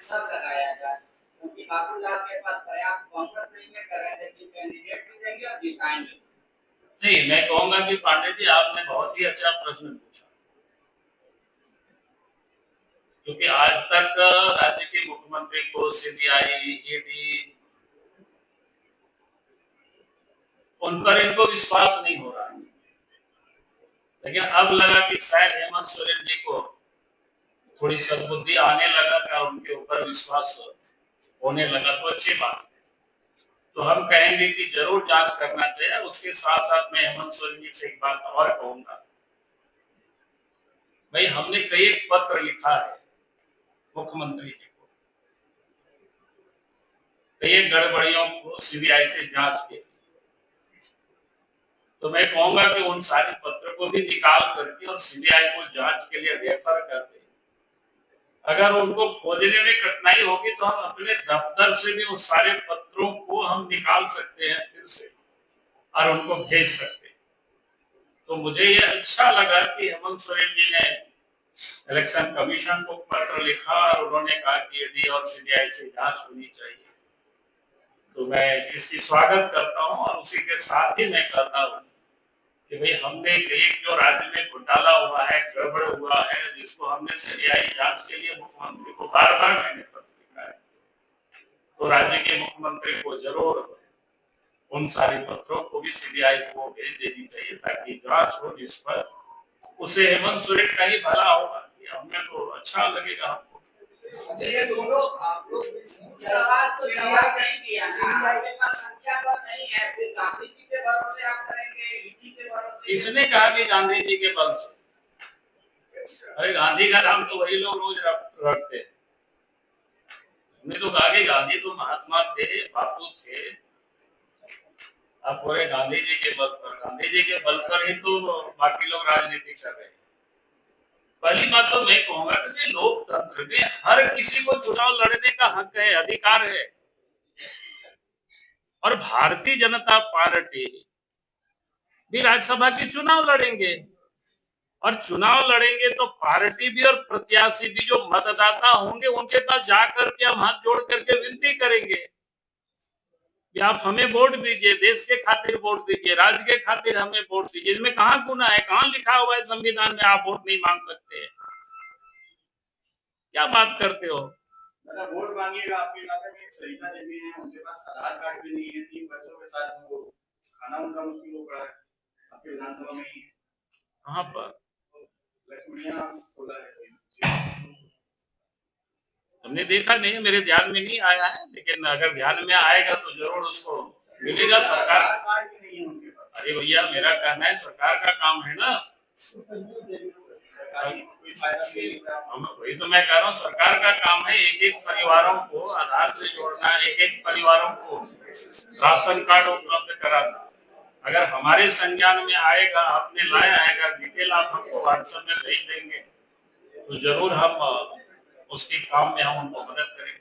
सब लगाया जाए, क्योंकि बाबूलाल के पास पर्याप्त बहुमत नहीं है, करेंगे कैंडिडेट भी देंगे और जिताएंगे। नहीं, मैं कहूंगा कि पांडे जी आपने बहुत ही अच्छा प्रश्न पूछा, क्योंकि आज तक राज्य के मुख्यमंत्री को सीबीआई, ईडी, उन पर इनको विश्वास नहीं हो रहा है। लेकिन अब लगा कि शायद हेमंत सोरेन जी को थोड़ी सद्बुद्धि आने लगा का उनके ऊपर विश्वास होने लगा, तो अच्छी बात है। तो हम कहेंगे कि जरूर जांच करना चाहिए। उसके साथ साथ मैं हेमंत सोरेन जी से एक बात और कहूंगा, भाई हमने कई एक पत्र लिखा है मुख्यमंत्री जी को, कई गड़बड़ियों को सीबीआई से जांच के, तो मैं कहूंगा कि उन सारे पत्र को भी निकाल करके और सीबीआई को जांच के लिए रेफर कर दे। अगर उनको खोजने में कठिनाई होगी तो हम अपने दफ्तर से भी उस सारे पत्रों को हम निकाल सकते हैं फिर से और उनको भेज सकते हैं। तो मुझे ये अच्छा लगा कि हेमंत सोरेन जी ने इलेक्शन कमीशन को पत्र लिखा और उन्होंने कहा कि ईडी और सीबीआई से जांच होनी चाहिए। तो मैं इसकी स्वागत करता हूं और उसी के साथ ही मैं कहता हूं कि भाई हमने एक जो राज्य में घोटाला हुआ है, गड़बड़ हुआ है, जिसको हमने सीबीआई जांच के लिए मुख्यमंत्री को बार बार मैंने पत्र लिखा है, तो राज्य के मुख्यमंत्री को जरूर उन सारे पत्रों को भी सीबीआई को भेज देनी चाहिए ताकि जांच हो, जिस पर उसे हेमंत सोरेन का ही भला होगा। हमें तो अच्छा लगेगा। हमको ये दोनों आप लोग सवाल तो जवाब नहीं दिया ना, आपके पास संख्या बल नहीं है, फिर गांधी जी के भरोसे आप करेंगे, ईडी के भरोसे? इसने कहा कि गांधी जी के बल से, अरे गांधी का नाम तो वही लोग रोज रखते हैं। हमने तो कहा कि गांधी तो महात्मा थे, बापू थे, अब पूरे गांधी जी के बल पर, गांधी जी के बल पर ही तो बाकी लोग राजनीति कर रहे हैं। पहली बात तो मैं कहूंगा कि लोकतंत्र में हर किसी को चुनाव लड़ने का हक है, अधिकार है, और भारतीय जनता पार्टी भी राज्यसभा के चुनाव लड़ेंगे, और चुनाव लड़ेंगे तो पार्टी भी और प्रत्याशी भी जो मतदाता होंगे उनके पास जाकर के हम हाथ जोड़ करके विनती करेंगे कि आप हमें वोट दीजिए, देश के खातिर वोट दीजिए, राज्य के खातिर हमें वोट दीजिए। इसमें कहां गुनाह है? कहां लिखा हुआ है संविधान में आप वोट नहीं मांग सकते हैं? क्या बात करते हो? मतलब वोट मांगिएगा, आपके इलाके में एक सरिता देवी है, उनके पास आधार कार्ड भी नहीं है, 3 बच्चों के साथ वो खाना उनका मुश्किल हो रहा है आपके विधानसभा में ही। कहां पर लक्ष्मणिया खोला है, हमने देखा नहीं, मेरे ध्यान में नहीं आया है, लेकिन अगर ध्यान में आएगा तो जरूर उसको मिलेगा। सरकार कार्ड भी नहीं है उनके पास। अरे भैया, मेरा कहना है सरकार का काम है ना, वही तो मैं कह रहा हूँ, सरकार का काम है एक एक परिवारों को आधार से जोड़ना, एक एक परिवारों को राशन कार्ड उपलब्ध कराना। अगर हमारे संज्ञान में आएगा, आपने लाया आएगा, डिटेल आप हमको व्हाट्सएप में भेज देंगे तो जरूर हम उसके काम में हम उनको मदद करेंगे।